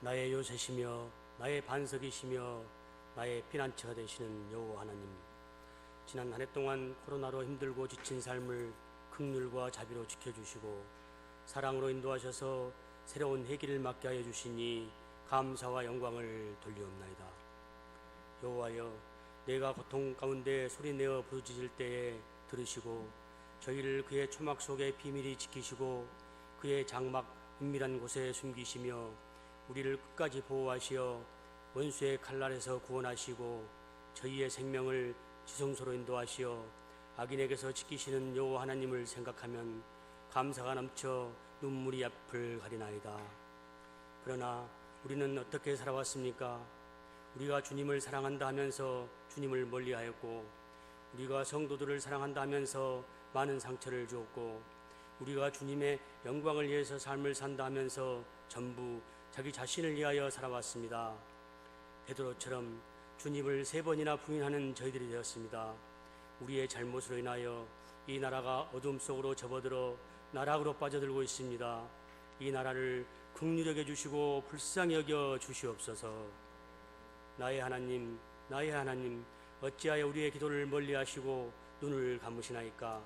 나의 요새시며 나의 반석이시며 나의 피난처가 되시는 여호와 하나님, 지난 한 해 동안 코로나로 힘들고 지친 삶을 긍휼과 자비로 지켜주시고 사랑으로 인도하셔서 새로운 해기를 맞게 하여 주시니 감사와 영광을 돌리옵나이다. 여호와여, 내가 고통 가운데 소리내어 부르짖을 때에 들으시고 저희를 그의 초막 속에 비밀히 지키시고 그의 장막 은밀한 곳에 숨기시며 우리를 끝까지 보호하시어 원수의 칼날에서 구원하시고 저희의 생명을 지성소로 인도하시어 악인에게서 지키시는 여호와 하나님을 생각하면 감사가 넘쳐 눈물이 앞을 가리나이다. 그러나 우리는 어떻게 살아왔습니까? 우리가 주님을 사랑한다 하면서 주님을 멀리하였고, 우리가 성도들을 사랑한다 하면서 많은 상처를 주었고, 우리가 주님의 영광을 위해서 삶을 산다 하면서 전부 자기 자신을 위하여 살아왔습니다. 베드로처럼 주님을 3번이나 부인하는 저희들이 되었습니다. 우리의 잘못으로 인하여 이 나라가 어둠 속으로 접어들어 나락으로 빠져들고 있습니다. 이 나라를 긍휼히 여겨주시고 불쌍히 여겨 주시옵소서. 나의 하나님, 나의 하나님, 어찌하여 우리의 기도를 멀리하시고 눈을 감으시나이까?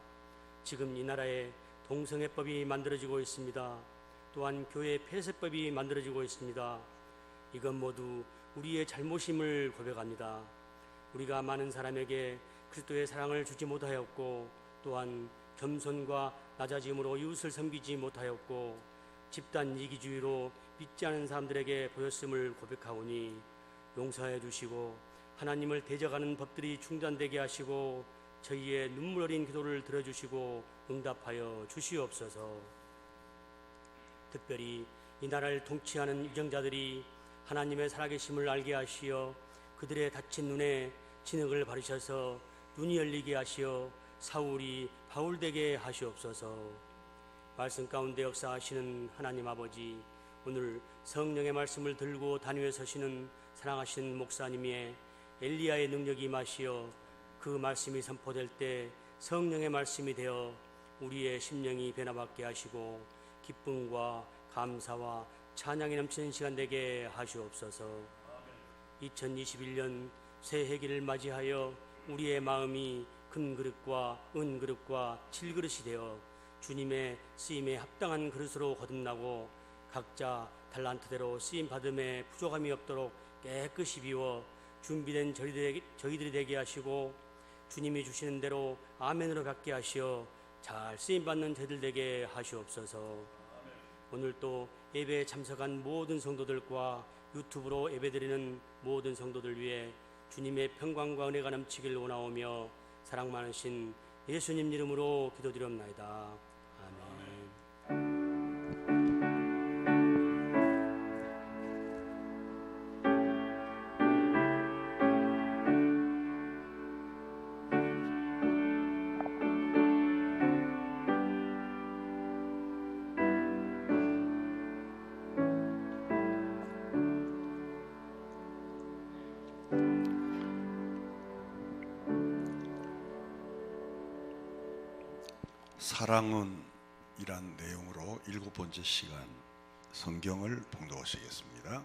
지금 이 나라에 동성애법이 만들어지고 있습니다. 또한 교회 폐쇄법이 만들어지고 있습니다. 이건 모두 우리의 잘못임을 고백합니다. 우리가 많은 사람에게 그리스도의 사랑을 주지 못하였고, 또한 겸손과 낮아짐으로 이웃을 섬기지 못하였고, 집단 이기주의로 믿지 않은 사람들에게 보였음을 고백하오니 용서해 주시고 하나님을 대적하는 법들이 중단되게 하시고 저희의 눈물 어린 기도를 들어주시고 응답하여 주시옵소서. 특별히 이 나라를 통치하는 위정자들이 하나님의 살아계심을 알게 하시어 그들의 닫힌 눈에 진흙을 바르셔서 눈이 열리게 하시어 사울이 바울되게 하시옵소서. 말씀 가운데 역사하시는 하나님 아버지, 오늘 성령의 말씀을 들고 단위에 서시는 사랑하시는 목사님의 엘리야의 능력이 임하시어 그 말씀이 선포될 때 성령의 말씀이 되어 우리의 심령이 변화받게 하시고 기쁨과 감사와 찬양이 넘치는 시간 되게 하시옵소서. 2021년 새 해기를 맞이하여 우리의 마음이 큰 그릇과 은 그릇과 질 그릇이 되어 주님의 쓰임에 합당한 그릇으로 거듭나고 각자 달란트대로 쓰임 받음에 부족함이 없도록 깨끗이 비워 준비된 저희들이 되게 하시고 주님이 주시는 대로 아멘으로 받게 하시어 잘 쓰임 받는 저희들 되게 하시옵소서. 오늘 또 예배에 참석한 모든 성도들과 유튜브로 예배드리는 모든 성도들 위해 주님의 평강과 은혜가 넘치길 원하오며 사랑 많으신 예수님 이름으로 기도드리옵나이다. 아멘. 사랑은 이란 내용으로 7번째 시간 성경을 봉독하시겠습니다.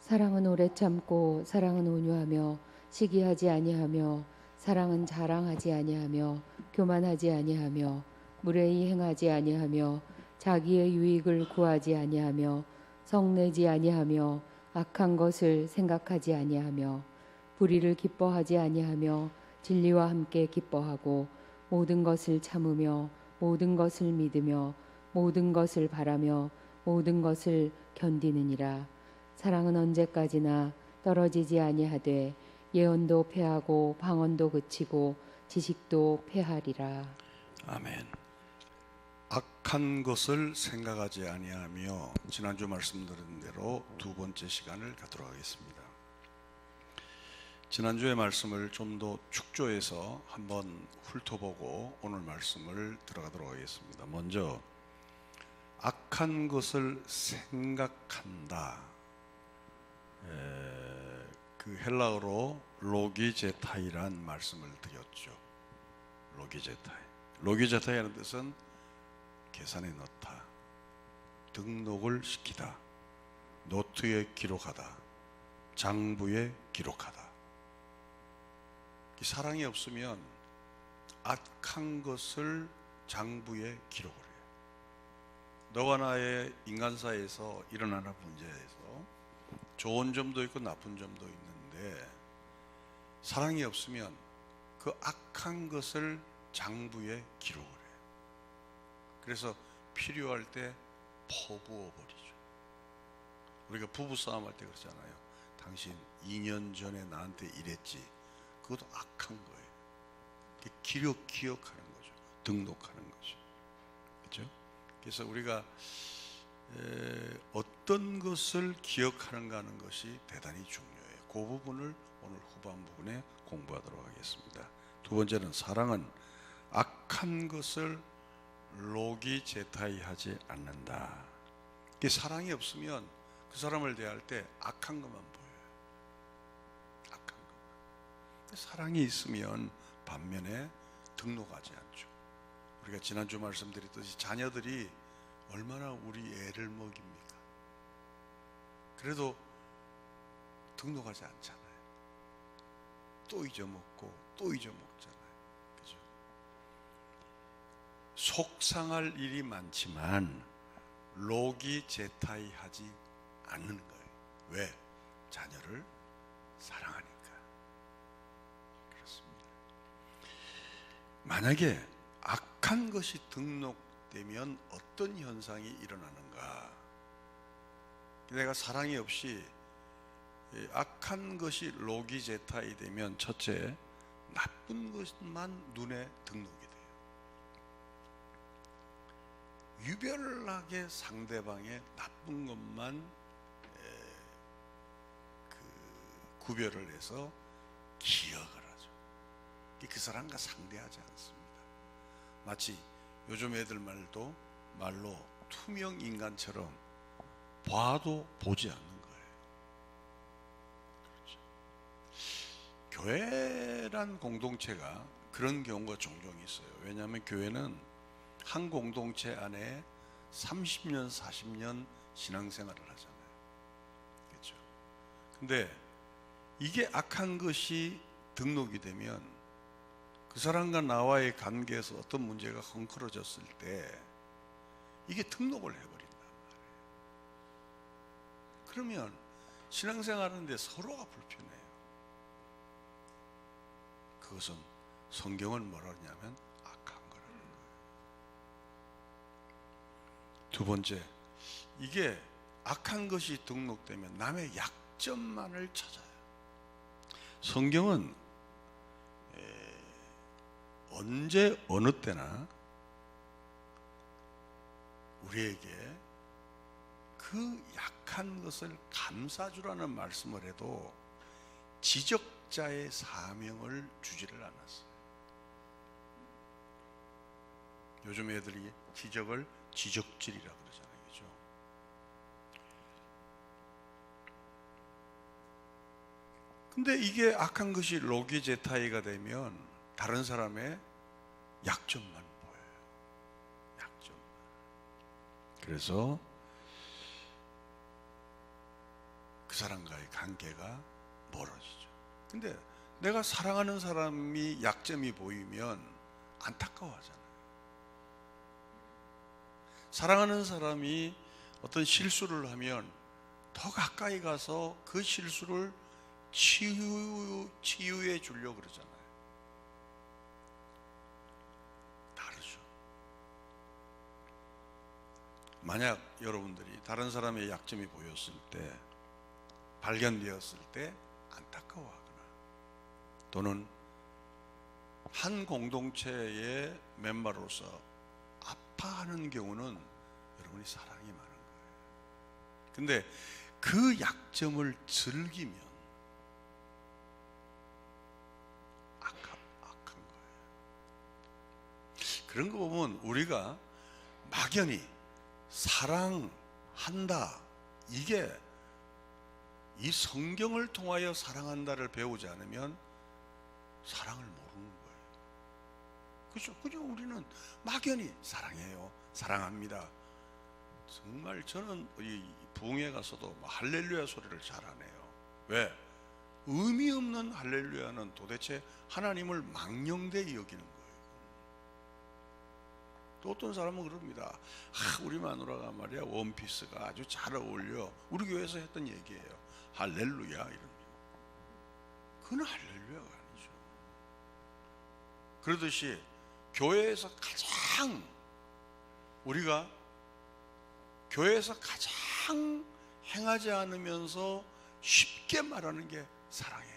사랑은 오래 참고 사랑은 온유하며 시기하지 아니하며 사랑은 자랑하지 아니하며 교만하지 아니하며 무례히 행하지 아니하며 자기의 유익을 구하지 아니하며 성내지 아니하며 악한 것을 생각하지 아니하며 불의를 기뻐하지 아니하며 진리와 함께 기뻐하고 모든 것을 참으며 모든 것을 믿으며 모든 것을 바라며 모든 것을 견디느니라. 사랑은 언제까지나 떨어지지 아니하되 예언도 패하고 방언도 그치고 지식도 패하리라. 아멘. 악한 것을 생각하지 아니하며 지난주 말씀드린 대로 2번째 시간을 갖도록 하겠습니다. 지난주의 말씀을 좀 더 축조해서 한번 훑어보고 오늘 말씀을 들어가도록 하겠습니다. 먼저 악한 것을 생각한다. 그 헬라어로 로기제타이란 말씀을 드렸죠. 로기제타이. 로기제타이라는 뜻은 계산에 넣다, 등록을 시키다, 노트에 기록하다, 장부에 기록하다. 이 사랑이 없으면 악한 것을 장부에 기록을 해요. 너와 나의 인간사에서 일어나는 문제에서 좋은 점도 있고 나쁜 점도 있는데, 사랑이 없으면 그 악한 것을 장부에 기록을 해요. 그래서 필요할 때 퍼부어 버리죠. 우리가 부부싸움 할 때 그러잖아요. 당신 2년 전에 나한테 이랬지. 그것도 악한 거예요. 기억하는 거죠. 등록하는 거죠. 그렇죠? 그래서 우리가 어떤 것을 기억하는가 하는 것이 대단히 중요해요. 그 부분을 오늘 후반 부분에 공부하도록 하겠습니다. 두 번째는 사랑은 악한 것을 로기제타이하지 않는다. 사랑이 없으면 그 사람을 대할 때 악한 것만 보여요. 악한 것만. 사랑이 있으면 반면에 등록하지 않죠. 우리가 지난주 말씀드렸듯이 자녀들이 얼마나 우리 애를 먹입니까? 그래도 등록하지 않잖아요. 또 잊어먹고 또 잊어먹잖아요. 그죠? 속상할 일이 많지만 로기제타이 하지 않는 거예요. 왜? 자녀를 사랑하니까. 그렇습니다. 만약에 악한 것이 등록되면 어떤 현상이 일어나는가? 내가 사랑이 없이 악한 것이 로기제타이 되면, 첫째, 나쁜 것만 눈에 등록이 돼요. 유별나게 상대방의 나쁜 것만 구별을 해서 기억을 하죠. 그 사람과 상대하지 않습니다. 마치 요즘 애들 말로 투명 인간처럼 봐도 보지 않는 거예요. 그렇죠. 교회란 공동체가 그런 경우가 종종 있어요. 왜냐하면 교회는 한 공동체 안에 30년, 40년 신앙생활을 하잖아요. 그렇죠. 근데 이게 악한 것이 등록이 되면 그 사람과 나와의 관계에서 어떤 문제가 헝클어졌을 때 이게 등록을 해버린단 말이에요. 그러면 신앙생활하는데 서로가 불편해요. 그것은 성경은 뭐라 하냐면 악한 거라는 거예요. 두 번째, 이게 악한 것이 등록되면 남의 약점만을 찾아요. 성경은 언제 어느 때나 우리에게 그 약한 것을 감싸주라는 말씀을 해도 지적자의 사명을 주지를 않았어요. 요즘 애들이 지적을 지적질이라고 그러잖아요. 그죠? 근데 이게 악한 것이 로기제타이가 되면 다른 사람의 약점만 보여요. 약점만. 그래서 그 사람과의 관계가 멀어지죠. 근데 내가 사랑하는 사람이 약점이 보이면 안타까워하잖아요. 사랑하는 사람이 어떤 실수를 하면 더 가까이 가서 그 실수를 치유해 주려고 그러잖아요. 다르죠. 만약 여러분들이 다른 사람의 약점이 보였을 때, 발견되었을 때 안타까워하거나 또는 한 공동체의 멤버로서 아파하는 경우는 여러분이 사랑이 많은 거예요. 근데 그 약점을 즐기면 악한 거예요. 그런 거 보면 우리가 막연히 사랑한다, 이게 이 성경을 통하여 사랑한다를 배우지 않으면 사랑을 모르는 거예요. 그죠? 그죠? 우리는 막연히 사랑해요, 사랑합니다. 정말 저는 이 부흥회 가서도 할렐루야 소리를 잘하네요. 왜? 의미 없는 할렐루야는 도대체 하나님을 망령되이 여기는 거예요. 또 어떤 사람은 그럽니다. 우리 마누라가 말이야 원피스가 아주 잘 어울려. 우리 교회에서 했던 얘기예요. 할렐루야 이럽니다. 그건 할렐루야가 아니죠. 그러듯이 교회에서 가장 우리가 교회에서 가장 행하지 않으면서 쉽게 말하는 게 사랑이에요.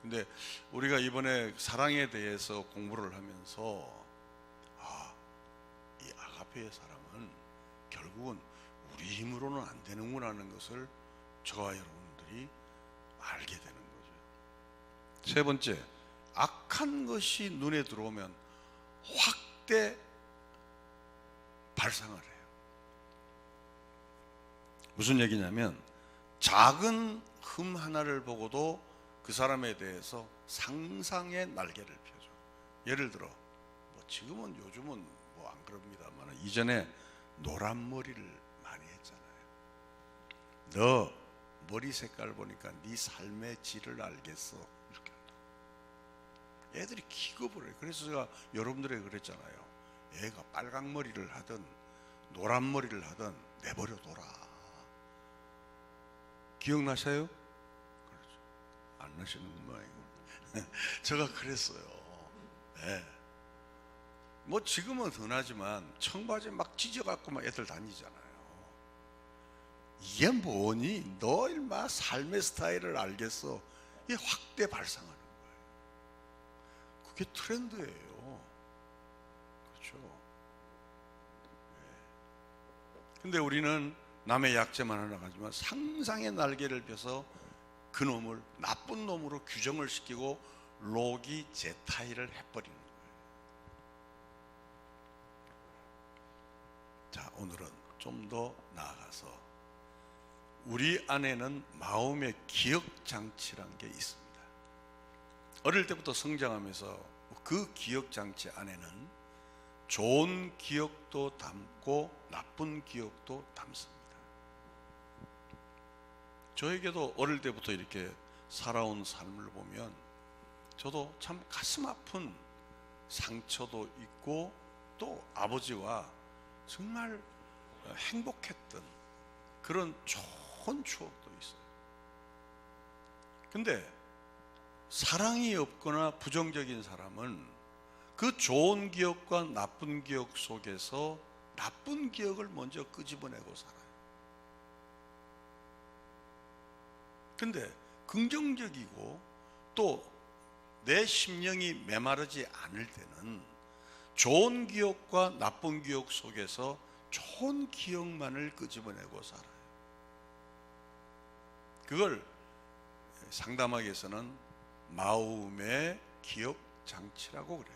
근데 우리가 이번에 사랑에 대해서 공부를 하면서 이 아가페의 사랑은 결국은 우리 힘으로는 안 되는구나 하는 것을 저와 여러분들이 알게 되는 거죠. 세 번째, 악한 것이 눈에 들어오면 확대 발상을 해요. 무슨 얘기냐면 작은 흠 하나를 보고도 그 사람에 대해서 상상의 날개를 펴죠. 예를 들어 지금은 요즘은 안 그럽니다만 이전에 노란 머리를 많이 했잖아요. 너 머리 색깔 보니까 네 삶의 질을 알겠어 이렇게 한다. 애들이 기겁을 해요. 그래서 제가 여러분들에게 그랬잖아요. 애가 빨강 머리를 하든 노란 머리를 하든 내버려둬라. 기억나세요? 그렇죠. 안 나시는 모양이고 제가 그랬어요. 네. 뭐 지금은 흔하지만 청바지 막 찢어갖고 막 애들 다니잖아요. 이게 뭐니? 너 일마 삶의 스타일을 알겠어. 이게 확대 발상하는 거예요. 그게 트렌드예요. 그렇죠. 근데 우리는 남의 약점만 하나 가지만 상상의 날개를 펴서 그놈을 나쁜 놈으로 규정을 시키고 로기 제타이를 해버리는 거예요. 자, 오늘은 좀 더 나아가서 우리 안에는 마음의 기억장치란 게 있습니다. 어릴 때부터 성장하면서 그 기억장치 안에는 좋은 기억도 담고 나쁜 기억도 담습니다. 저에게도 어릴 때부터 이렇게 살아온 삶을 보면 저도 참 가슴 아픈 상처도 있고 또 아버지와 정말 행복했던 그런 좋은 추억도 있어요. 근데 사랑이 없거나 부정적인 사람은 그 좋은 기억과 나쁜 기억 속에서 나쁜 기억을 먼저 끄집어내고 살아요. 근데 긍정적이고 또 내 심령이 메마르지 않을 때는 좋은 기억과 나쁜 기억 속에서 좋은 기억만을 끄집어내고 살아요. 그걸 상담학에서는 마음의 기억 장치라고 그래요.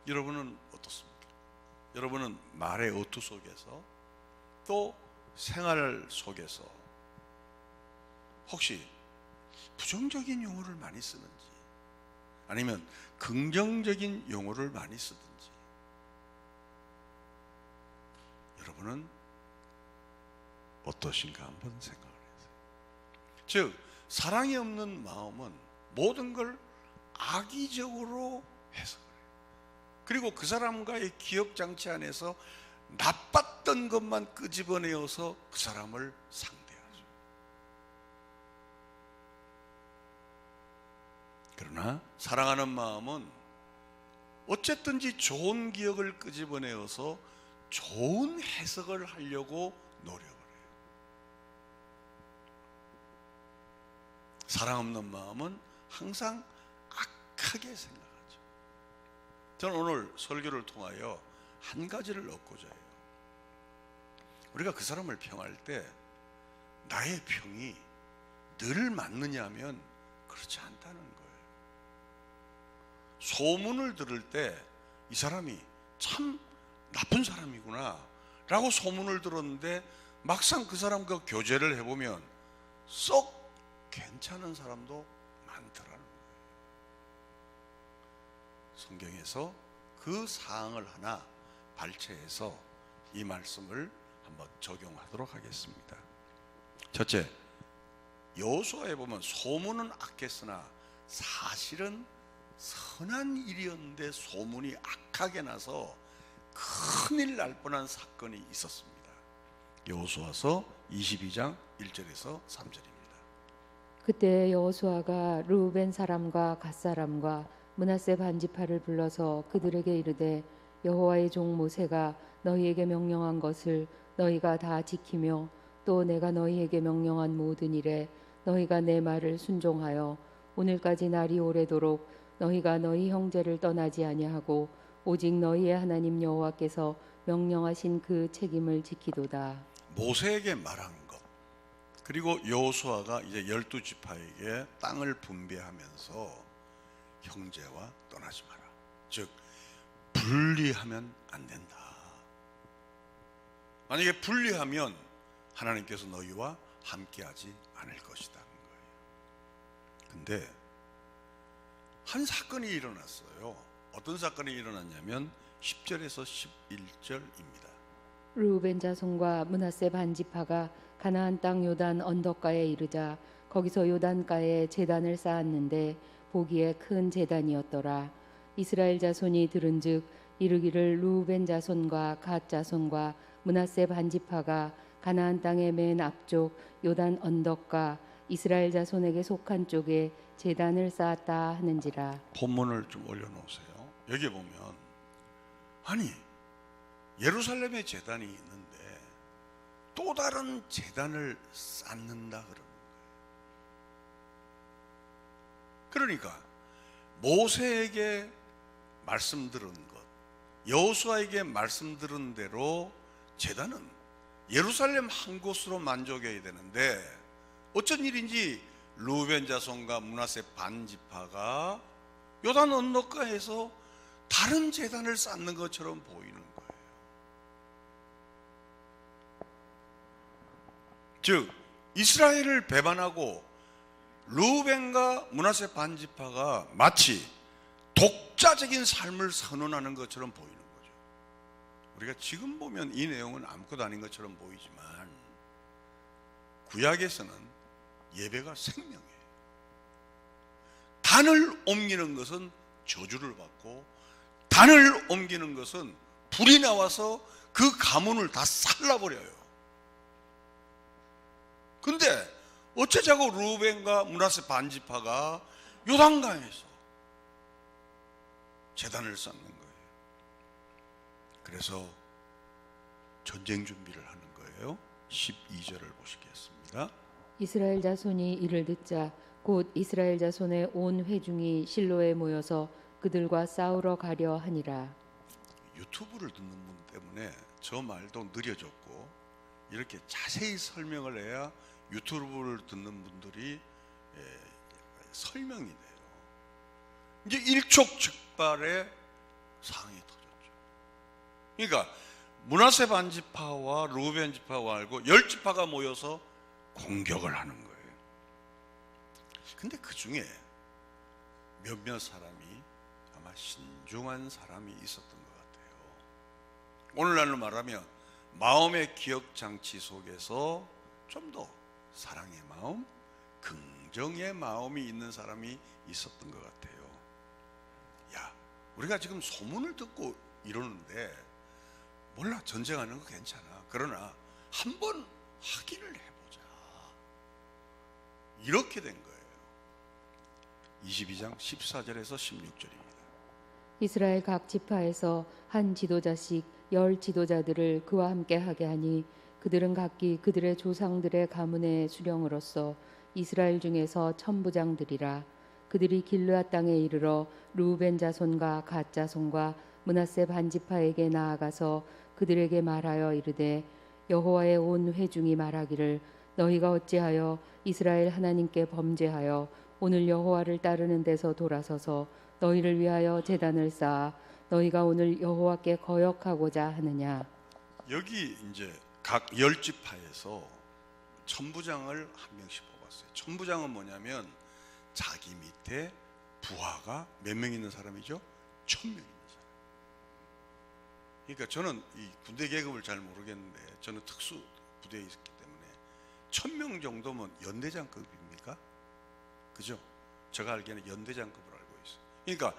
여러분은 어떻습니까? 여러분은 말의 어투 속에서 또 생활 속에서 혹시 부정적인 용어를 많이 쓰는지 아니면 긍정적인 용어를 많이 쓰든지 여러분은 어떠신가 한번 생각을 해보세요. 즉 사랑이 없는 마음은 모든 걸 악의적으로 해석을 해요. 그리고 그 사람과의 기억장치 안에서 나빴던 것만 끄집어내어서 그 사람을 상대하죠. 그러나 사랑하는 마음은 어쨌든지 좋은 기억을 끄집어내어서 좋은 해석을 하려고 노력을 해요. 사랑 없는 마음은 항상 악하게 생각하죠. 저는 오늘 설교를 통하여 한 가지를 얻고자 해요. 우리가 그 사람을 평할 때 나의 평이 늘 맞느냐 하면 그렇지 않다는 거예요. 소문을 들을 때 이 사람이 참 나쁜 사람이구나 라고 소문을 들었는데 막상 그 사람과 교제를 해보면 썩 괜찮은 사람도 많더라는 거예요. 성경에서 그 사항을 하나 발췌해서 이 말씀을 한번 적용하도록 하겠습니다. 첫째, 여호수아에 보면 소문은 악했으나 사실은 선한 일이었는데 소문이 악하게 나서 큰일 날 뻔한 사건이 있었습니다. 여호수아서 22장 1절에서 3절입니다. 그때 여호수아가 르우벤 사람과 갓 사람과 므낫세 반지파를 불러서 그들에게 이르되 여호와의 종 모세가 너희에게 명령한 것을 너희가 다 지키며 또 내가 너희에게 명령한 모든 일에 너희가 내 말을 순종하여 오늘까지 날이 오래도록 너희가 너희 형제를 떠나지 아니하고 오직 너희의 하나님 여호와께서 명령하신 그 책임을 지키도다. 모세에게 말한 것, 그리고 여호수아가 이제 12지파에게 땅을 분배하면서 형제와 떠나지 마라, 즉 분리하면 안 된다. 만약에 분리하면 하나님께서 너희와 함께하지 않을 것이다. 근데 한 사건이 일어났어요. 어떤 사건이 일어났냐면 10절에서 11절입니다. 르우벤 자손과 므낫세 반지파가 가나안 땅 요단 언덕가에 이르자 거기서 요단가에 제단을 쌓았는데 보기에 큰 제단이었더라. 이스라엘 자손이 들은즉 이르기를 르우벤 자손과 갓 자손과 므낫세 반지파가 가나안 땅의 맨 앞쪽 요단 언덕가 이스라엘 자손에게 속한 쪽에 제단을 쌓았다 하는지라. 본문을 좀 올려놓으세요. 여기 보면 아니 예루살렘에 제단이 있는데 또 다른 제단을 쌓는다 그러는 거예요. 그러니까 모세에게 말씀 들은 것, 여호수아에게 말씀 들은 대로 제단은 예루살렘 한 곳으로 만족해야 되는데 어쩐 일인지 르우벤 자손과 므낫세 반지파가 요단 언덕가에서 다른 제단을 쌓는 것처럼 보이는 거예요. 즉 이스라엘을 배반하고 르우벤과 므낫세 반지파가 마치 독자적인 삶을 선언하는 것처럼 보이는 거죠. 우리가 지금 보면 이 내용은 아무것도 아닌 것처럼 보이지만 구약에서는 예배가 생명이에요. 단을 옮기는 것은 저주를 받고 단을 옮기는 것은 불이 나와서 그 가문을 다 살라버려요. 근데 어쩌자고 르우벤과 므낫세 반지파가 요단강에서 제단을 쌓는 거예요. 그래서 전쟁 준비를 하는 거예요. 12절을 보시겠습니다. 이스라엘 자손이 이를 듣자 곧 이스라엘 자손의 온 회중이 실로에 모여서 그들과 싸우러 가려 하니라. 유튜브를 듣는 분 때문에 저 말도 느려졌고 이렇게 자세히 설명을 해야 유튜브를 듣는 분들이 설명이 돼요. 이제 일촉즉발의 상황이 터졌죠. 그러니까 므낫세 반지파와 르우벤 지파와 알고 10지파가 모여서 공격을 하는 거예요. 근데 그 중에 몇몇 사람이 아마 신중한 사람이 있었던 것 같아요. 오늘날로 말하면 마음의 기억 장치 속에서 좀 더 사랑의 마음, 긍정의 마음이 있는 사람이 있었던 것 같아요. 야, 우리가 지금 소문을 듣고 이러는데 몰라, 전쟁하는 거 괜찮아. 그러나 한번 확인을 해보자. 이렇게 된 거예요. 22장 14절에서 16절입니다. 이스라엘 각 지파에서 한 지도자씩 10 지도자들을 그와 함께 하게 하니 그들은 각기 그들의 조상들의 가문의 수령으로서 이스라엘 중에서 천부장들이라. 그들이 길르앗 땅에 이르러 르우벤 자손과 갓 자손과 므낫세 반지파에게 나아가서 그들에게 말하여 이르되 여호와의 온 회중이 말하기를 너희가 어찌하여 이스라엘 하나님께 범죄하여 오늘 여호와를 따르는 데서 돌아서서 너희를 위하여 제단을 쌓아 너희가 오늘 여호와께 거역하고자 하느냐. 여기 이제 각 10지파에서 천부장을 한 명씩 뽑았어요. 천부장은 뭐냐면 자기 밑에 부하가 몇 명 있는 사람이죠? 1000명 있는 사람. 그러니까 저는 이 군대 계급을 잘 모르겠는데 저는 특수 부대에 있었기 때문에 1000명 정도면 연대장급입니까? 그죠? 제가 알기에는 연대장급을 알고 있어요. 그러니까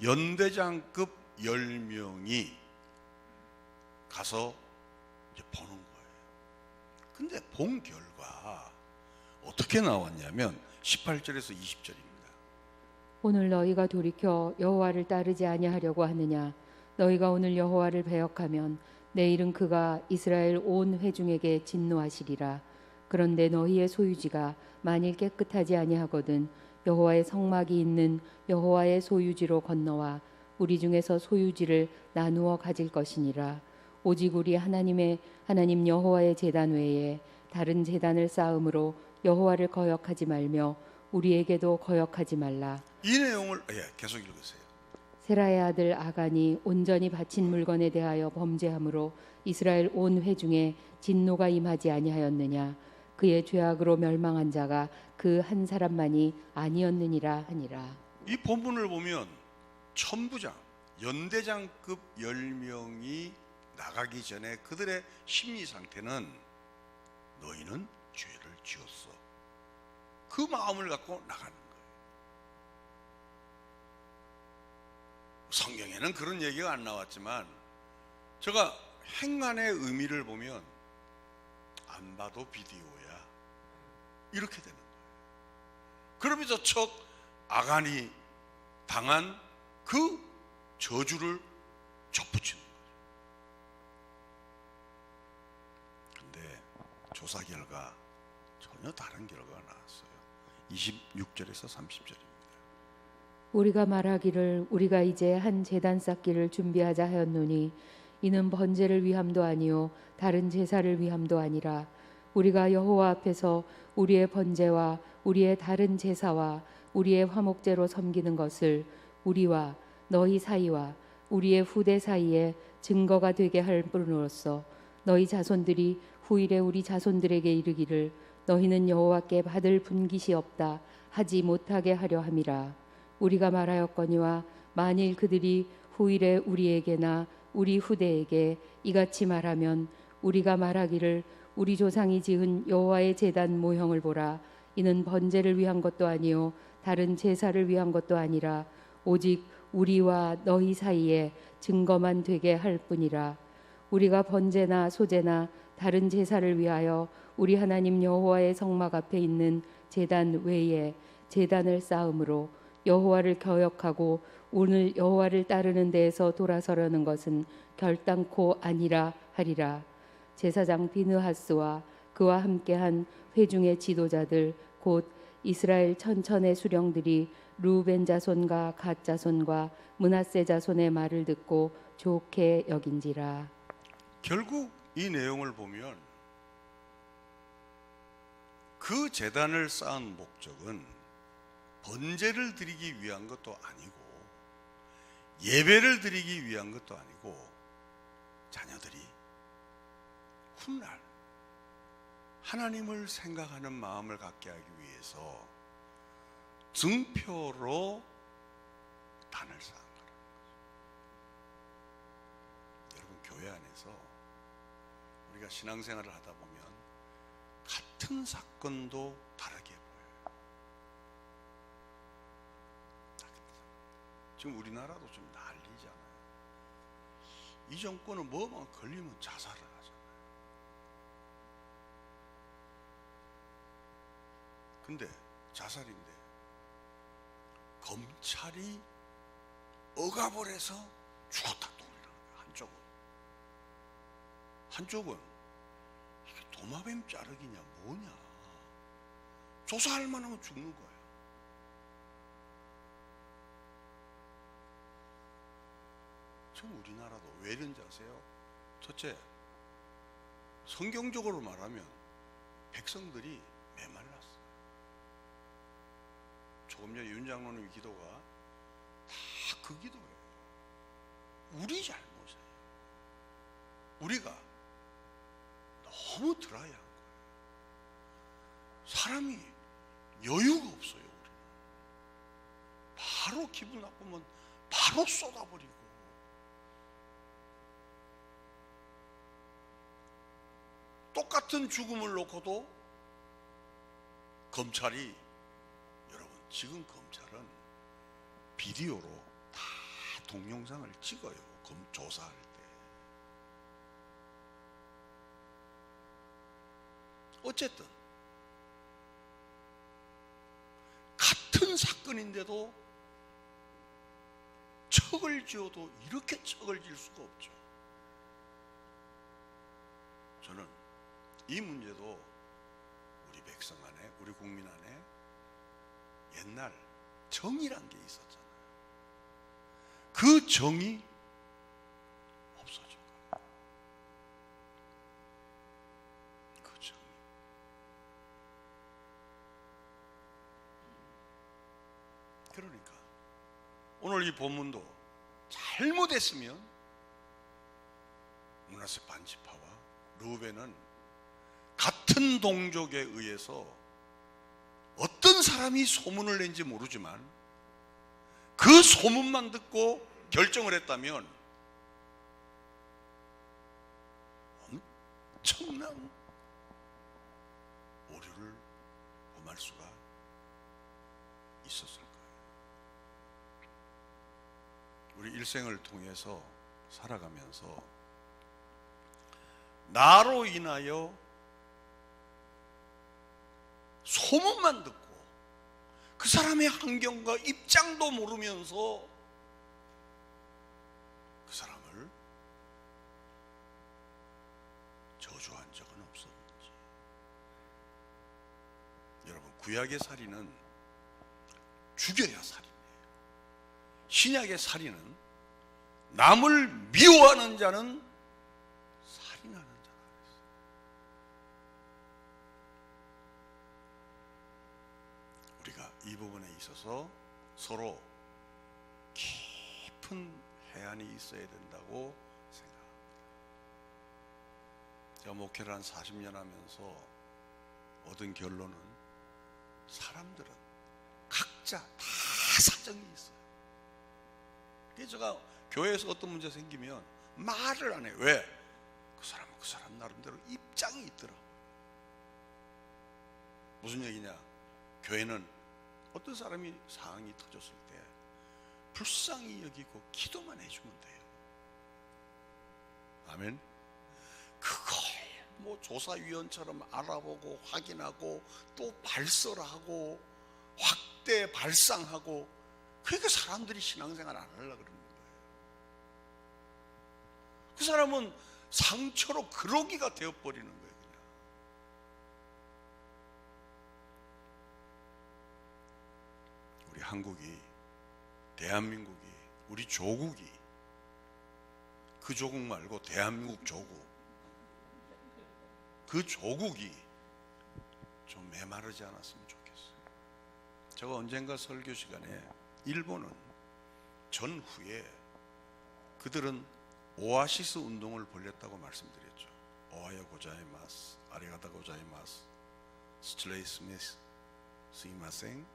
연대장급 10명이 가서 이제 보는 거예요. 근데 본 결과 어떻게 나왔냐면 18절에서 20절입니다. 오늘 너희가 돌이켜 여호와를 따르지 아니하려고 하느냐 너희가 오늘 여호와를 배역하면 내일은 그가 이스라엘 온 회중에게 진노하시리라. 그런데 너희의 소유지가 만일 깨끗하지 아니하거든 여호와의 성막이 있는 여호와의 소유지로 건너와 우리 중에서 소유지를 나누어 가질 것이니라. 오직 우리 하나님 여호와의 제단 외에 다른 제단을 쌓음으로 여호와를 거역하지 말며 우리에게도 거역하지 말라. 이 내용을 계속 읽으세요. 세라의 아들 아간이 온전히 바친 물건에 대하여 범죄함으로 이스라엘 온 회중에 진노가 임하지 아니하였느냐. 그의 죄악으로 멸망한 자가 그 한 사람만이 아니었느니라 하니라. 이 본문을 보면 천부장, 연대장급 10명이 나가기 전에 그들의 심리 상태는 너희는 죄를 지었어. 그 마음을 갖고 나가는 거예요. 성경에는 그런 얘기가 안 나왔지만 제가 행간의 의미를 보면 안 봐도 비디오야. 이렇게 되는 거예요. 그러면서 첫 아간이 당한 그 저주를 접붙이는 거예요. 근데 조사 결과 전혀 다른 결과가 나왔어요. 26절에서 30절입니다. 우리가 말하기를 우리가 이제 한 제단 쌓기를 준비하자 하였노니 이는 번제를 위함도 아니요 다른 제사를 위함도 아니라 우리가 여호와 앞에서 우리의 번제와 우리의 다른 제사와 우리의 화목제로 섬기는 것을 우리와 너희 사이와 우리의 후대 사이에 증거가 되게 할 뿐으로써 너희 자손들이 후일에 우리 자손들에게 이르기를 너희는 여호와께 받을 분깃이 없다 하지 못하게 하려 함이라. 우리가 말하였거니와 만일 그들이 후일에 우리에게나 우리 후대에게 이같이 말하면 우리가 말하기를 우리 조상이 지은 여호와의 제단 모형을 보라. 이는 번제를 위한 것도 아니요 다른 제사를 위한 것도 아니라 오직 우리와 너희 사이에 증거만 되게 할 뿐이라. 우리가 번제나 소제나 다른 제사를 위하여 우리 하나님 여호와의 성막 앞에 있는 제단 외에 제단을 쌓음으로 여호와를 거역하고 오늘 여호와를 따르는 데에서 돌아서려는 것은 결단코 아니라 하리라. 제사장 비느하스와 그와 함께한 회중의 지도자들 곧 이스라엘 천천의 수령들이 루벤 자손과 갓 자손과 므낫세 자손의 말을 듣고 좋게 여긴지라. 결국 이 내용을 보면 그 제단을 쌓은 목적은 번제를 드리기 위한 것도 아니고 예배를 드리기 위한 것도 아니고 자녀들이 훗날 하나님을 생각하는 마음을 갖게 하기 위해서 증표로 단을 쌓은 거라는 거죠. 여러분, 교회 안에서 우리가 신앙생활을 하다 보면 같은 사건도 다르게 보여요. 지금 우리나라도 좀 난리잖아요. 이 정권은 뭐만 걸리면 자살을 하잖아요. 근데 자살인데 검찰이 억압을 해서 죽었다 또 이러는 거예요. 한쪽은 이게 도마뱀 자르기냐 뭐냐, 조사할 만하면 죽는 거예요. 지금 우리나라도 왜 이런지 아세요? 첫째, 성경적으로 말하면 백성들이 메말랐어요. 조금 전에 윤 장로님 기도가 다 그 기도예요. 우리 잘못이에요. 우리가 너무 드라이한 거예요. 사람이 여유가 없어요. 우리는 바로 기분 나쁘면 바로 쏟아버리고, 같은 죽음을 놓고도 검찰이, 여러분 지금 검찰은 비디오로 다 동영상을 찍어요. 조사할 때. 어쨌든 같은 사건인데도 척을 지어도 이렇게 척을 질 수가 없죠. 저는 이 문제도 우리 백성 안에, 우리 국민 안에 옛날 정의란 게 있었잖아요. 그 정의 없어진 거예요. 그 정의. 그러니까 오늘 이 본문도 잘못했으면 므낫세 반지파와 르우벤은 같은 동족에 의해서 어떤 사람이 소문을 낸지 모르지만 그 소문만 듣고 결정을 했다면 엄청난 오류를 범할 수가 있었을 거예요. 우리 일생을 통해서 살아가면서 나로 인하여 소문만 듣고 그 사람의 환경과 입장도 모르면서 그 사람을 저주한 적은 없었는지. 여러분, 구약의 살인은 죽여야 살인이에요. 신약의 살인은 남을 미워하는 자는 살인하는 자라 그랬어요. 우리가 이 부분에 있어서 서로 깊은 해안이 있어야 된다고 생각합니다. 제가 목회를 한 40년 하면서 얻은 결론은 사람들은 각자 다 사정이 있어요. 그래서 제가 교회에서 어떤 문제 생기면 말을 안 해요. 왜? 그 사람은 그 사람 나름대로 입장이 있더라고요. 무슨 얘기냐? 교회는 어떤 사람이 상황이 터졌을 때 불쌍히 여기고 기도만 해주면 돼요. 아멘. 그걸 뭐 조사위원처럼 알아보고 확인하고 또 발설하고 확대 발상하고, 그러니까 사람들이 신앙생활 안 하려고 그러는 거예요. 그 사람은 상처로 그러기가 되어버리는 거예요. 그냥. 우리 한국이, 대한민국이, 우리 조국이, 그 조국 말고 대한민국 조국, 그 조국이 좀 메마르지 않았으면 좋겠어요. 제가 언젠가 설교 시간에 일본은 전후에 그들은 오아시스 운동을 벌였다고 말씀드렸죠. 오하요 고자이마스, 아리가타 고자이마스, 스트레이 스미스, 스미마생.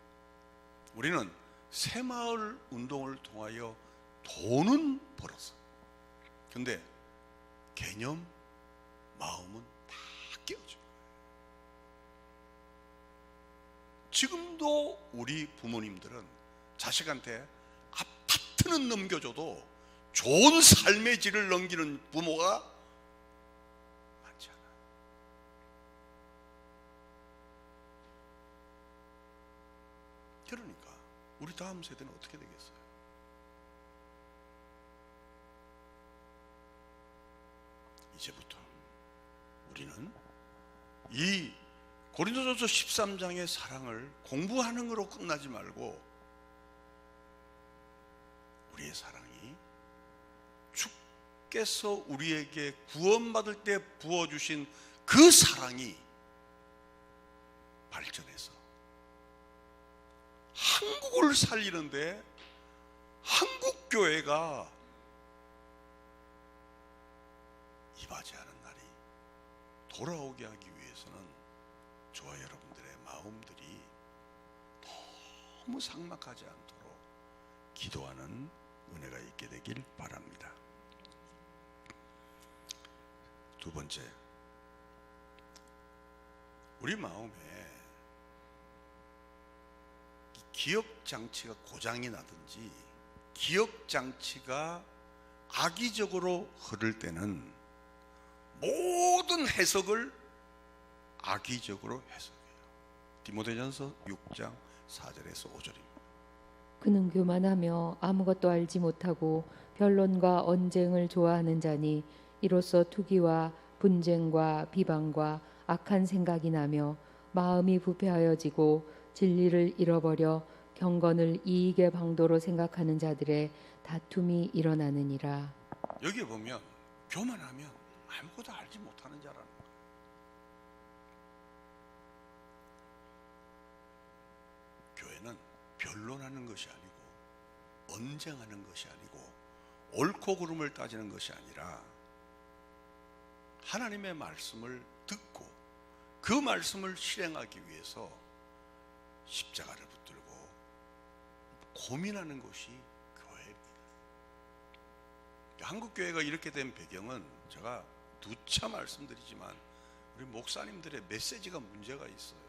우리는 새마을 운동을 통하여 돈은 벌었어. 근데 개념, 마음은 다 깨어진 거예요. 지금도 우리 부모님들은 자식한테 아파트는 넘겨줘도 좋은 삶의 질을 넘기는 부모가 많지 않아요. 그러니까 우리 다음 세대는 어떻게 되겠어요? 이제부터 우리는 이 고린도전서 13장의 사랑을 공부하는 거로 끝나지 말고 우리의 사랑이 주께서 우리에게 구원받을 때 부어주신 그 사랑이 발전해서 한국을 살리는데 한국 교회가 이바지하는 날이 돌아오게 하기 위해서는 저와 여러분들의 마음들이 너무 삭막하지 않도록 기도하는 은혜가 있게 되길 바랍니다. 두 번째, 우리 마음에 기억 장치가 고장이 나든지 기억 장치가 악의적으로 흐를 때는 모든 해석을 악의적으로 해석해요. 디모데전서 6장 4절에서 5절입니다. 그는 교만하며 아무것도 알지 못하고 변론과 언쟁을 좋아하는 자니 이로써 투기와 분쟁과 비방과 악한 생각이 나며 마음이 부패하여지고 진리를 잃어버려 경건을 이익의 방도로 생각하는 자들의 다툼이 일어나느니라. 여기에 보면 교만하면 아무것도 알지 못하는 자라는 거예요. 교회는 변론하는 것이 아니고 언쟁하는 것이 아니고 옳고 그름을 따지는 것이 아니라 하나님의 말씀을 듣고 그 말씀을 실행하기 위해서 십자가를 붙들고 고민하는 것이 교회입니다. 한국 교회가 이렇게 된 배경은 제가 누차 말씀드리지만 우리 목사님들의 메시지가 문제가 있어요.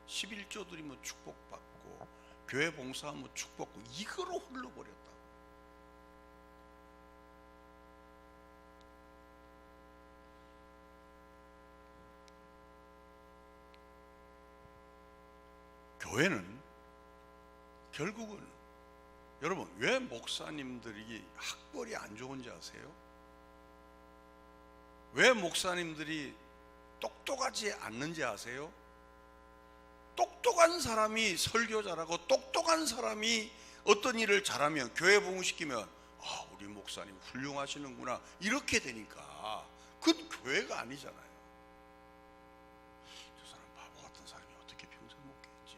11조 드리면 축복받고 교회 봉사하면 축복받고 이거로 흘러버렸다. 교회는 결국은 여러분 왜 목사님들이 학벌이 안 좋은지 아세요? 왜 목사님들이 똑똑하지 않는지 아세요? 똑똑한 사람이 설교자라고 똑똑한 사람이 어떤 일을 잘하면 교회 부흥시키면 아 우리 목사님 훌륭하시는구나 이렇게 되니까 그건 교회가 아니잖아요. 저 사람 바보 같은 사람이 어떻게 평생 목회했지?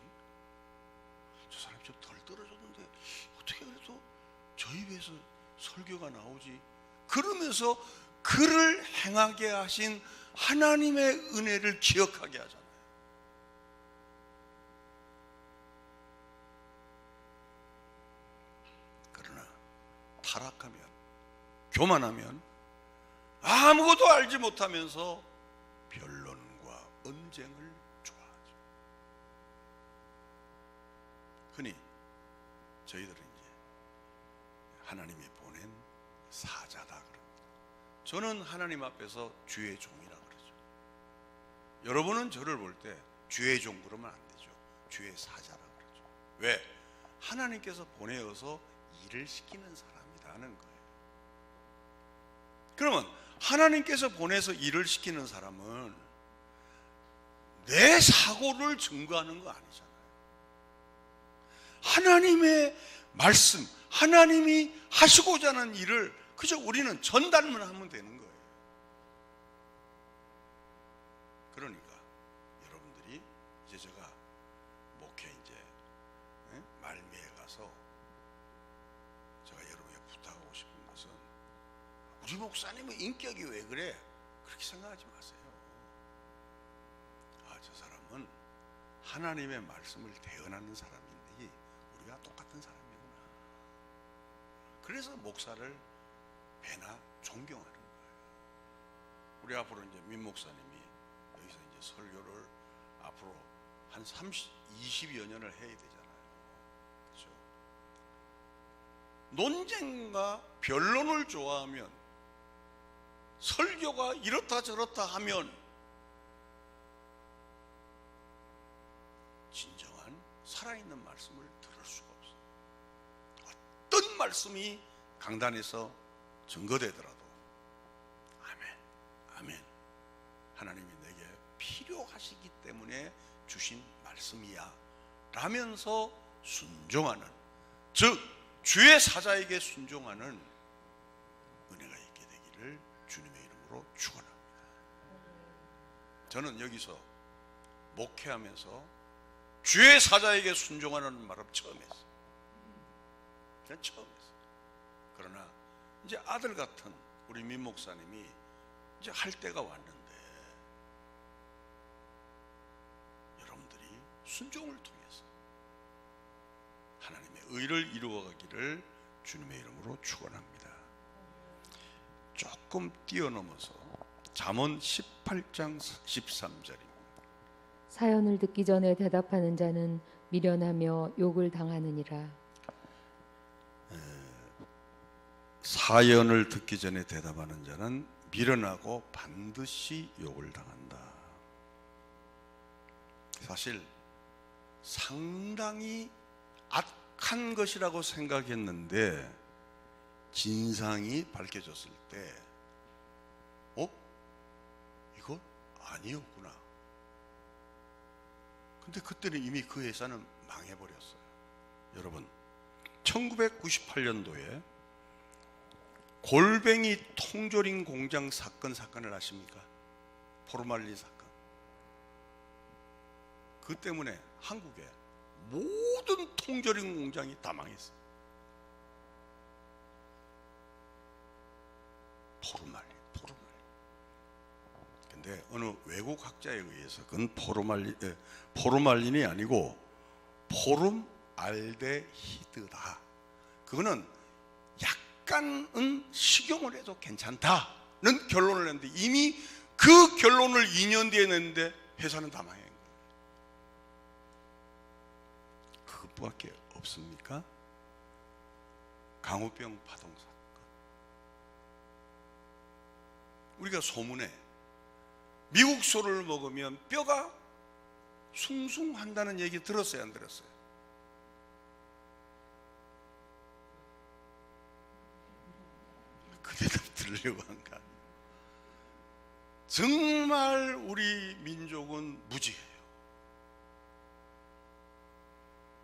저 사람이 좀 덜 떨어졌는데 어떻게 그래도 저 입에서 설교가 나오지? 그러면서 그를 행하게 하신 하나님의 은혜를 기억하게 하잖아요. 그러나 타락하면 교만하면 아무것도 알지 못하면서 변론과 언쟁을 좋아하죠. 흔히 저희들은 이제 하나님이 보낸 사자다 그럽니다. 저는 하나님 앞에서 주의 종이라 그러죠. 여러분은 저를 볼 때 주의 종 그러면 안 되죠. 주의 사자라 그러죠. 왜? 하나님께서 보내어서 일을 시키는 사람이라는 거예요. 그러면 하나님께서 보내서 일을 시키는 사람은 내 사고를 증거하는 거 아니잖아요. 하나님의 말씀, 하나님이 하시고자 하는 일을 그저 우리는 전달만 하면 되는 거예요. 그러니까 여러분들이 이제 제가 목회 이제 말미에 가서 제가 여러분에게 부탁하고 싶은 것은 우리 목사님은 인격이 왜 그래? 그렇게 생각하지 마세요. 아, 저 사람은 하나님의 말씀을 대언하는 사람인데 우리가 똑같은 사람이구나. 그래서 목사를 배나 존경하는 거예요. 우리 앞으로 이제 민 목사님이 여기서 이제 설교를 앞으로 한 20여 년을 해야 되잖아요. 그렇죠? 논쟁과 변론을 좋아하면 설교가 이렇다 저렇다 하면 진정한 살아있는 말씀을 들을 수가 없어요. 어떤 말씀이 강단에서 증거되더라도 아멘, 아멘. 하나님이 내게 필요하시기 때문에 주신 말씀이야 라면서 순종하는, 즉 주의 사자에게 순종하는 은혜가 있게 되기를 주님의 이름으로 축원합니다. 저는 여기서 목회하면서 주의 사자에게 순종하는 말을 처음 했어요. 그냥 처음 했어요. 그러나 이제 아들 같은 우리 민 목사님이 이제 할 때가 왔는데 여러분들이 순종을 통해서 하나님의 의를 이루어가기를 주님의 이름으로 축원합니다. 조금 뛰어넘어서 잠언 18장 13절입니다. 사연을 듣기 전에 대답하는 자는 미련하며 욕을 당하느니라. 사연을 듣기 전에 대답하는 자는 미련하고 반드시 욕을 당한다. 사실 상당히 악한 것이라고 생각했는데 진상이 밝혀졌을 때 이거 아니었구나. 근데 그때는 이미 그 회사는 망해버렸어요. 여러분, 1998년도에 골뱅이 통조림 공장 사건을 아십니까? 포르말린 사건. 그 때문에 한국의 모든 통조림 공장이 다 망했어요. 포르말린. 근데 어느 외국 학자에 의해서 그건 포르말린이 아니고 포름알데히드다. 그거는 약간은 식용을 해도 괜찮다는 결론을 냈는데 이미 그 결론을 2년 뒤에 냈는데 회사는 다 망한 거예요. 그것밖에 없습니까? 강우병 파동 사건. 우리가 소문에 미국 소를 먹으면 뼈가 숭숭한다는 얘기 들었어요, 안 들었어요? 그 대답 들으려고 한가? 정말 우리 민족은 무지해요.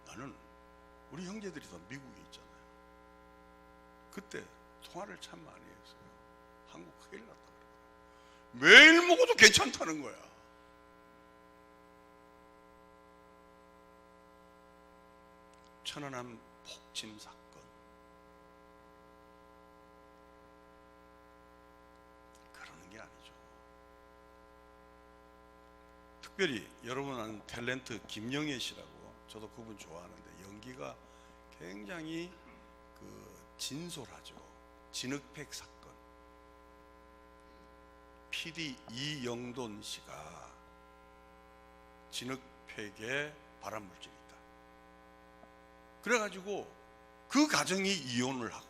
나는 우리 형제들이 다 미국에 있잖아요. 그때 통화를 참 많이 했어요. 한국 큰일 났다 그러더라고요. 매일 먹어도 괜찮다는 거야. 천안함 폭침 사건. 그러는 게 아니죠. 특별히 여러분 아는 탤런트 김영애 씨라고, 저도 그분 좋아하는데 연기가 굉장히 진솔하죠. 진흙팩 사건. PD 이영돈 씨가 진흙팩에 발암물질이 있다. 그래가지고 그 가정이 이혼을 하고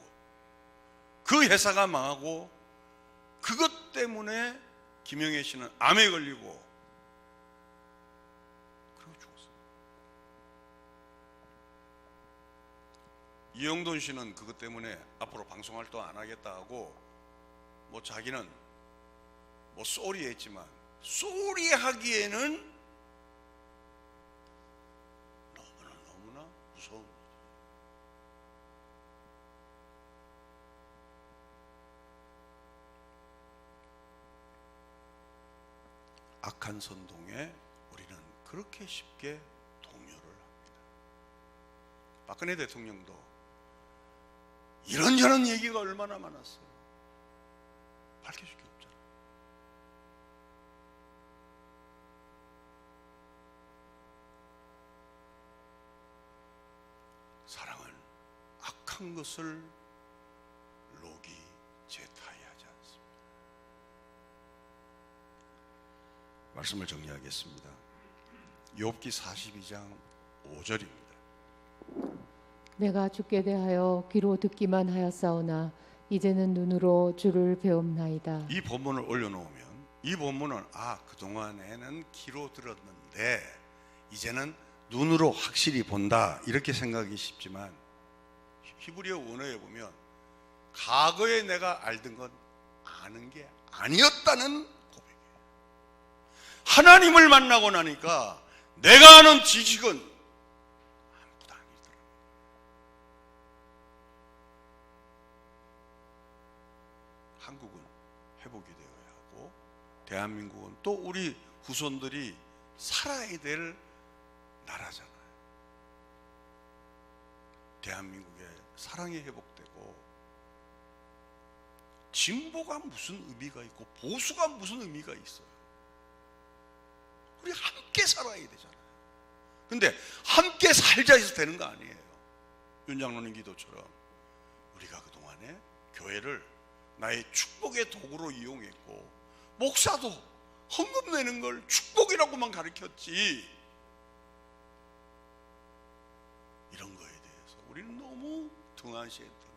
그 회사가 망하고 그것 때문에 김영애 씨는 암에 걸리고 그러고 죽었어요. 이영돈 씨는 그것 때문에 앞으로 방송 활동 안 하겠다 하고 뭐 자기는 뭐 쏘리 했지만 쏘리 하기에는 너무나 무서운 일이에요. 악한 선동에 우리는 그렇게 쉽게 동요를 합니다. 박근혜 대통령도 이런저런 얘기가 얼마나 많았어요. 밝혀줄 게 없잖아요. 사랑은 악한 것을 록이 제타이하지 않습니다. 말씀을 정리하겠습니다. 욥기 42장 5절입니다. 내가 주께 대하여 귀로 듣기만 하였사오나 이제는 눈으로 주를 배움나이다. 이 본문을 올려놓으면 이 본문은 그동안에는 귀로 들었는데 이제는 눈으로 확실히 본다 이렇게 생각하기 쉽지만 히브리어 원어에 보면 과거에 내가 알던 건 아는 게 아니었다는 고백이에요. 하나님을 만나고 나니까 내가 아는 지식은 아무것도 아니더라고요. 한국은 회복이 되어야 하고 대한민국은 또 우리 후손들이 살아야 될 나라잖아요. 대한민국의 사랑이 회복되고 진보가 무슨 의미가 있고 보수가 무슨 의미가 있어요. 우리 함께 살아야 되잖아요. 근데 함께 살자 해서 되는 거 아니에요. 윤 장로님 기도처럼 우리가 그동안에 교회를 나의 축복의 도구로 이용했고 목사도 헌금 내는 걸 축복이라고만 가르쳤지, 이런 거에 대해서 우리는 너무 등한시했던 거예요.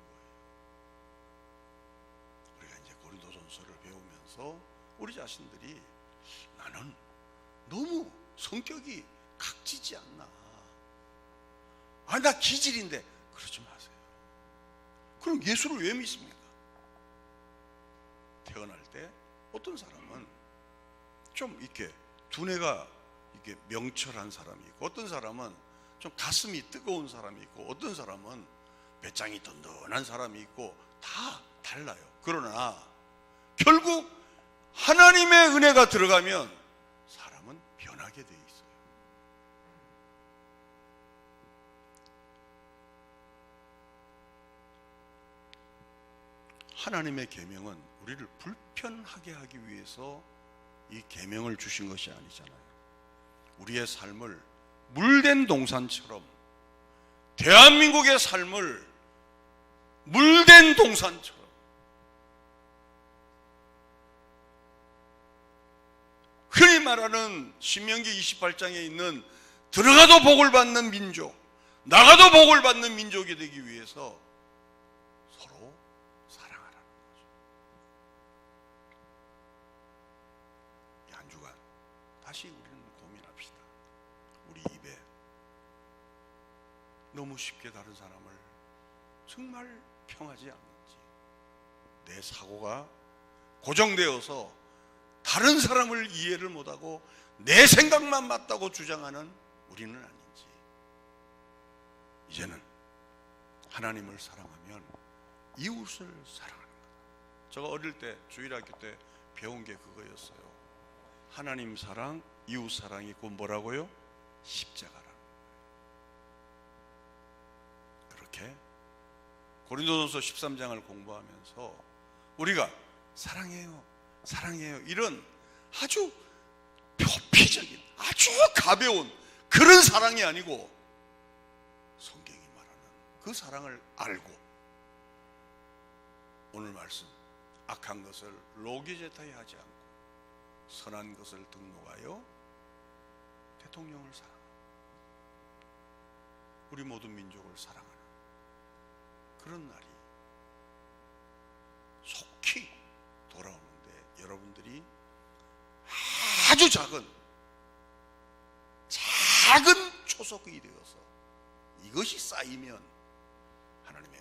우리가 이제 고린도전서를 배우면서 우리 자신들이 나는 너무 성격이 각지지 않나, 나 기질인데, 그러지 마세요. 그럼 예수를 왜 믿습니까? 태어날 때 어떤 사람은 좀 이렇게 두뇌가 이게 명철한 사람이 있고, 어떤 사람은 좀 가슴이 뜨거운 사람이 있고, 어떤 사람은 배짱이 든든한 사람이 있고, 다 달라요. 그러나 결국 하나님의 은혜가 들어가면 사람은 변하게 돼 있어요. 하나님의 계명은 우리를 불편하게 하기 위해서 이 계명을 주신 것이 아니잖아요. 우리의 삶을 물된 동산처럼, 대한민국의 삶을 물된 동산처럼, 흔히 말하는 신명기 28장에 있는 들어가도 복을 받는 민족, 나가도 복을 받는 민족이 되기 위해서 서로 사랑하라는 거죠. 이 한 주간 다시 우리는 고민합시다. 우리 입에 너무 쉽게 다른 사람을 정말 평하지 않는지, 내 사고가 고정되어서 다른 사람을 이해를 못하고 내 생각만 맞다고 주장하는 우리는 아닌지, 이제는 하나님을 사랑하면 이웃을 사랑하는 거다. 제가 어릴 때 주일학교 때 배운 게 그거였어요. 하나님 사랑, 이웃 사랑이 곧 뭐라고요? 십자가라. 그렇게 고린도전서 13장을 공부하면서 우리가 사랑해요, 사랑해요, 이런 아주 표피적인, 아주 가벼운 그런 사랑이 아니고, 성경이 말하는 그 사랑을 알고, 오늘 말씀, 악한 것을 로기제타이 하지 않고 선한 것을 등록하여 대통령을 사랑하고 우리 모든 민족을 사랑하는 그런 날이 속히 돌아오는데, 여러분들이 아주 작은 초석이 되어서 이것이 쌓이면 하나님의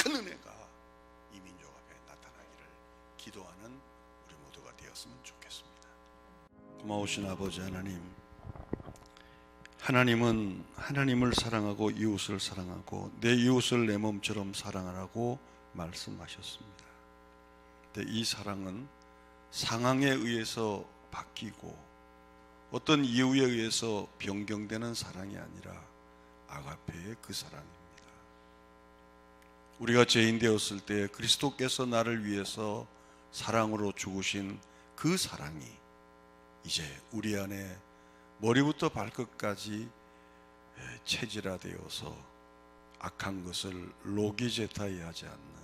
큰 은혜가 이 민족 앞에 나타나기를 기도하는 우리 모두가 되었으면 좋겠습니다. 고마우신 아버지 하나님, 하나님은 하나님을 사랑하고 이웃을 사랑하고 내 이웃을 내 몸처럼 사랑하라고 말씀하셨습니다. 근데 이 사랑은 상황에 의해서 바뀌고 어떤 이유에 의해서 변경되는 사랑이 아니라 아가페의 그 사랑입니다. 우리가 죄인 되었을 때 그리스도께서 나를 위해서 사랑으로 죽으신 그 사랑이 이제 우리 안에 머리부터 발끝까지 체질화되어서 악한 것을 로기제타이 하지 않는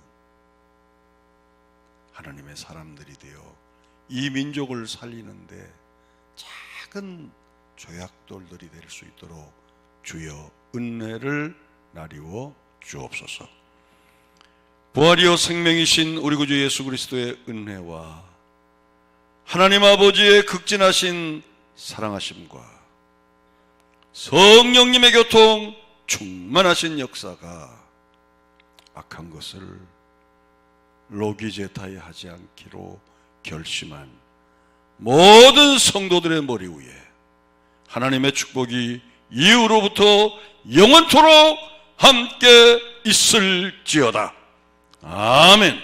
하나님의 사람들이 되어 이 민족을 살리는데 작은 조약돌들이 될 수 있도록 주여 은혜를 나리워 주옵소서. 부활이요 생명이신 우리 구주 예수 그리스도의 은혜와 하나님 아버지의 극진하신 사랑하심과 성령님의 교통 충만하신 역사가 악한 것을 로기제타이 하지 않기로 결심한 모든 성도들의 머리 위에 하나님의 축복이 이후로부터 영원토록 함께 있을지어다. 아멘.